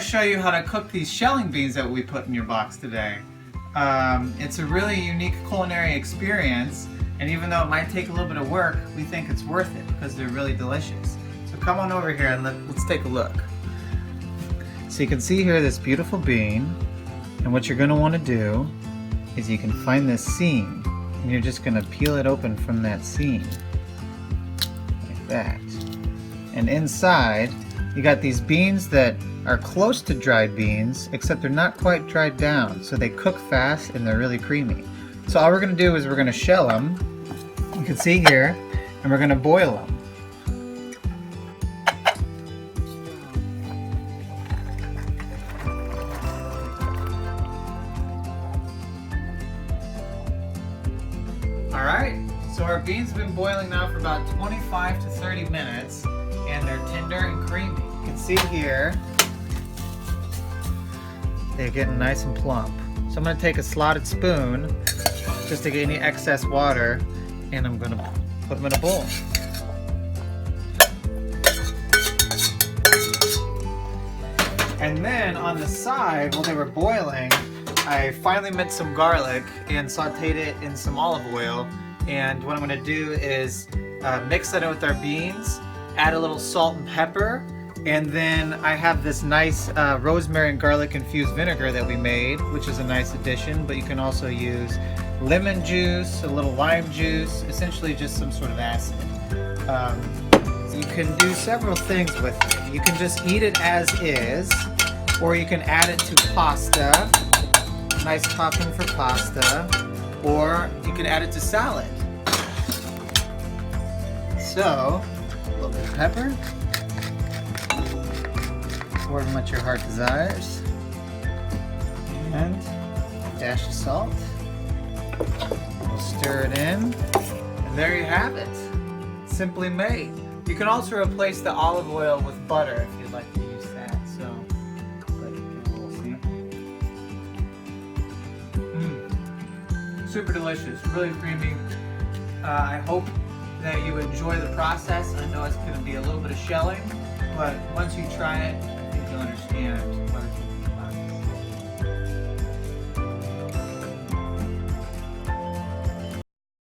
show you how to cook these shelling beans that we put in your box today. It's a really unique culinary experience, and even though it might take a little bit of work, we think it's worth it because they're really delicious. So come on over here and let's take a look. So you can see here this beautiful bean, and what you're going to want to do is you can find this seam, and you're just going to peel it open from that seam, like that. And inside, you got these beans that are close to dried beans, except they're not quite dried down, so they cook fast and they're really creamy. So all we're going to do is we're going to shell them, you can see here, and we're going to boil them. Alright, so our beans have been boiling now for about 25 to 30 minutes, and they're tender and creamy. You can see here, they're getting nice and plump. So I'm going to take a slotted spoon, just to get any excess water, and I'm going to put them in a bowl. And then on the side, while they were boiling, I finally minced some garlic and sauteed it in some olive oil. And what I'm going to do is mix that in with our beans, add a little salt and pepper, and then I have this nice rosemary and garlic infused vinegar that we made, which is a nice addition, but you can also use lemon juice, a little lime juice, essentially just some sort of acid. You can do several things with it. You can just eat it as is, or you can add it to pasta, nice topping for pasta, or you can add it to salad. So, a little bit of pepper, more than what your heart desires, and a dash of salt. We'll stir it in, and there you have it. Simply made. You can also replace the olive oil with butter if you'd like to use that. So, let it get a little see. Super delicious, really creamy. I hope that you enjoy the process. I know it's going to be a little bit of shelling, but once you try it, I think you'll understand what it's